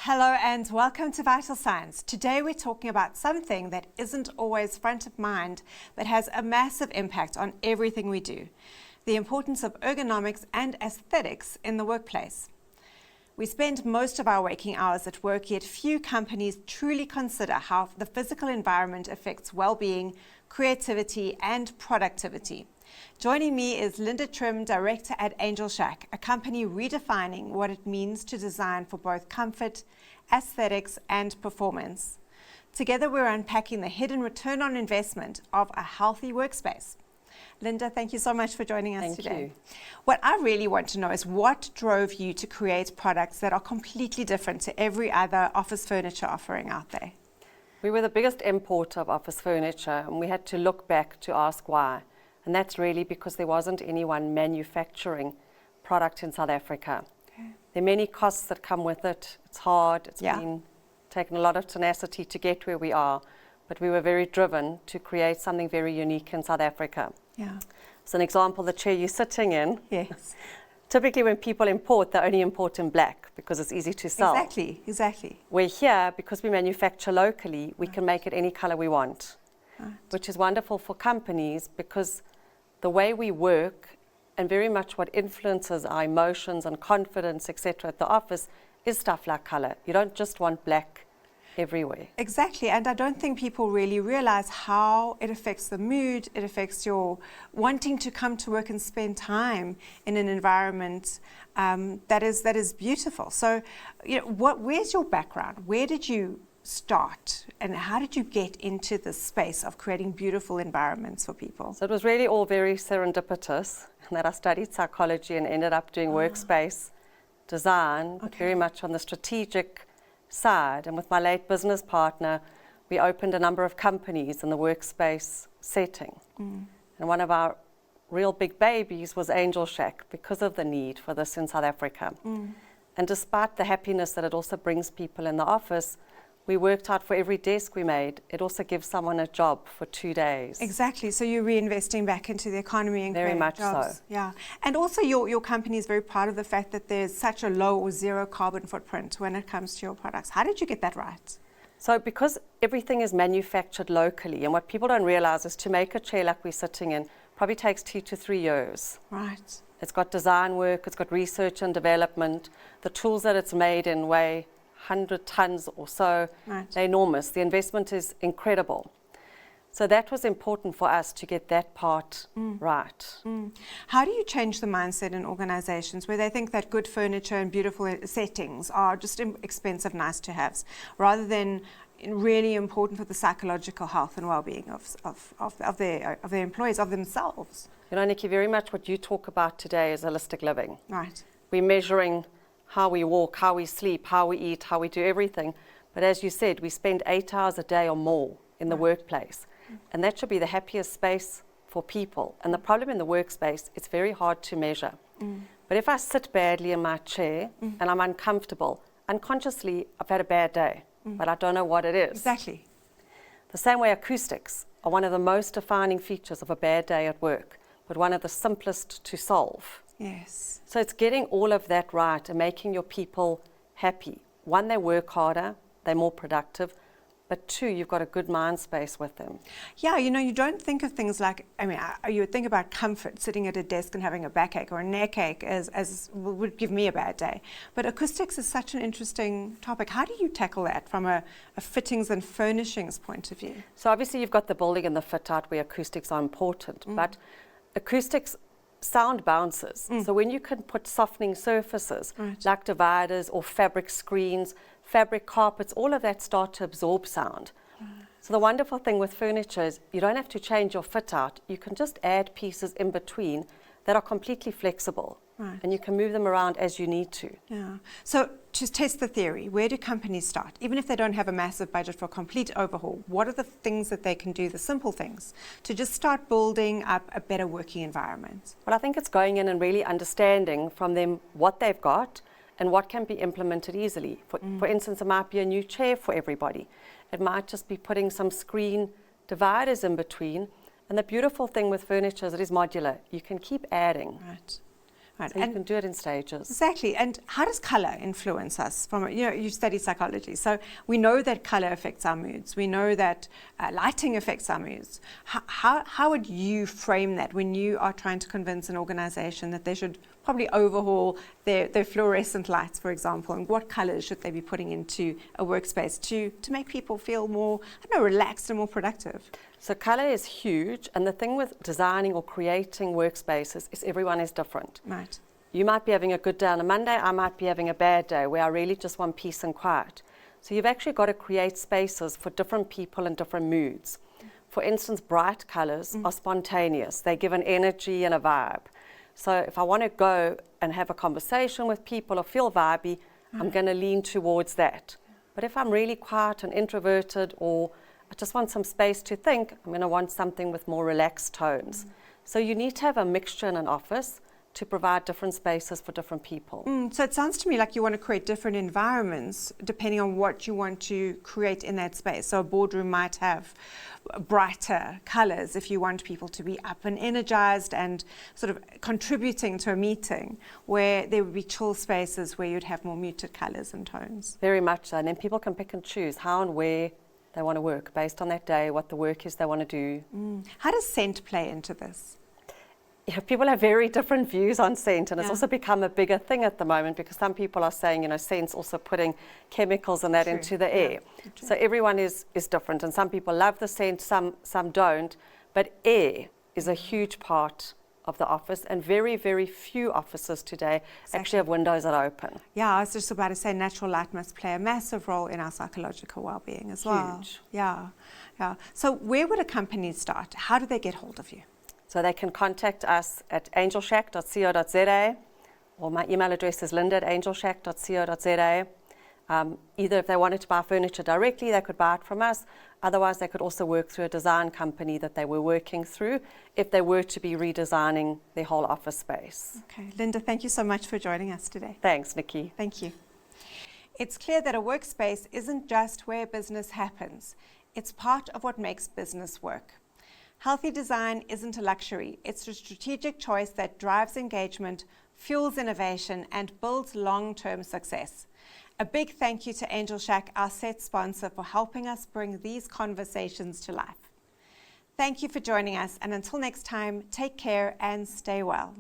Hello and welcome to Vital Science. Today we're talking about something that isn't always front of mind but has a massive impact on everything we do. The importance of ergonomics and aesthetics in the workplace. We spend most of our waking hours at work, yet few companies truly consider how the physical environment affects well-being, creativity and productivity. Joining me is Linda Trim, Director at Angel Shack, a company redefining what it means to design for both comfort, aesthetics and performance. Together we're unpacking the hidden return on investment of a healthy workspace. Linda, thank you so much for joining us today. Thank you. What I really want to know is what drove you to create products that are completely different to every other office furniture offering out there? We were the biggest importer of office furniture, and we had to look back to ask why. And that's really because there wasn't anyone manufacturing product in South Africa. Okay. There are many costs that come with it. It's hard. It's been taken a lot of tenacity to get where we are. But we were very driven to create something very unique in South Africa. Yeah. As an example, the chair you're sitting in. Yes. Typically when people import, they only import in black because it's easy to sell. Exactly. We're here, because we manufacture locally, we can make it any color we want. Right. Which is wonderful for companies because the way we work and very much what influences our emotions and confidence, etc. at the office is stuff like color. You don't just want black everywhere. Exactly, and I don't think people really realize how it affects the mood, it affects your wanting to come to work and spend time in an environment that is beautiful. So, where's your background? Where did you start and how did you get into this space of creating beautiful environments for people? So it was really all very serendipitous, that I studied psychology and ended up doing workspace design, but very much on the strategic side. And with my late business partner, we opened a number of companies in the workspace setting. And one of our real big babies was Angel Shack because of the need for this in South Africa. And despite the happiness that it also brings people in the office, we worked out for every desk we made, it also gives someone a job for 2 days. Exactly, so you're reinvesting back into the economy and very much jobs. So. Yeah, and also your company is very proud of the fact that there's such a low or zero carbon footprint when it comes to your products. How did you get that right? So because everything is manufactured locally, and what people don't realize is to make a chair like we're sitting in probably takes 2 to 3 years. Right. It's got design work, it's got research and development. The tools that it's made in weigh 100 tons or so. Right. They're enormous. The investment is incredible. So that was important for us to get that part right. How do you change the mindset in organizations where they think that good furniture and beautiful settings are just expensive nice to haves rather than really important for the psychological health and well-being of their employees, of themselves? You know, Nicci, very much what you talk about today is holistic living. Right. We're measuring how we walk, how we sleep, how we eat, how we do everything. But as you said, we spend 8 hours a day or more in the workplace. And that should be the happiest space for people. And the problem in the workspace, it's very hard to measure. But if I sit badly in my chair and I'm uncomfortable, unconsciously I've had a bad day, but I don't know what it is. Exactly. The same way acoustics are one of the most defining features of a bad day at work, but one of the simplest to solve. Yes. So it's getting all of that right and making your people happy. One, they work harder, they're more productive, but two, you've got a good mind space with them. Yeah, you don't think of things like, you would think about comfort, sitting at a desk and having a backache or a neck ache as would give me a bad day. But acoustics is such an interesting topic. How do you tackle that from a fittings and furnishings point of view? So obviously you've got the building and the fit out where acoustics are important, but acoustics sound bounces. So when you can put softening surfaces like dividers or fabric screens, fabric carpets, all of that start to absorb sound. So the wonderful thing with furniture is you don't have to change your fit out. You can just add pieces in between that are completely flexible. And you can move them around as you need to. Yeah. So to test the theory, where do companies start? Even if they don't have a massive budget for a complete overhaul, what are the things that they can do, the simple things, to just start building up a better working environment? Well, I think it's going in and really understanding from them what they've got and what can be implemented easily. For instance, it might be a new chair for everybody. It might just be putting some screen dividers in between. And the beautiful thing with furniture is it is modular. You can keep adding. Right. Right. So you can do it in stages. Exactly. And how does color influence us? You study psychology, so we know that color affects our moods. We know that lighting affects our moods. How would you frame that when you are trying to convince an organization that they should probably overhaul their fluorescent lights, for example, and what colors should they be putting into a workspace to make people feel more, relaxed and more productive? So color is huge, and the thing with designing or creating workspaces is everyone is different. Right. You might be having a good day on a Monday, I might be having a bad day where I really just want peace and quiet. So you've actually got to create spaces for different people and different moods. For instance, bright colors are spontaneous. They give an energy and a vibe. So if I want to go and have a conversation with people or feel vibey, I'm going to lean towards that. But if I'm really quiet and introverted, or I just want some space to think, I'm going to want something with more relaxed tones. So you need to have a mixture in an office to provide different spaces for different people. So it sounds to me like you want to create different environments depending on what you want to create in that space. So a boardroom might have brighter colors if you want people to be up and energized and sort of contributing to a meeting, where there would be chill spaces where you'd have more muted colors and tones. Very much so. And then people can pick and choose how and where they want to work based on that day, what the work is they want to do. How does scent play into this? Yeah, people have very different views on scent, and it's also become a bigger thing at the moment because some people are saying, scent's also putting chemicals and that into the air. So everyone is different, and some people love the scent, some don't, but air is a huge part of the office, and very, very few offices today actually have windows that are open. Yeah, I was just about to say natural light must play a massive role in our psychological well-being as well. Huge. Yeah. So where would a company start? How do they get hold of you? So they can contact us at angelshack.co.za, or my email address is linda@angelshack.co.za. Either if they wanted to buy furniture directly, they could buy it from us. Otherwise, they could also work through a design company that they were working through if they were to be redesigning their whole office space. Okay, Linda, thank you so much for joining us today. Thanks, Nicci. Thank you. It's clear that a workspace isn't just where business happens. It's part of what makes business work. Healthy design isn't a luxury. It's a strategic choice that drives engagement, fuels innovation, and builds long-term success. A big thank you to Angel Shack, our set sponsor, for helping us bring these conversations to life. Thank you for joining us, and until next time, take care and stay well.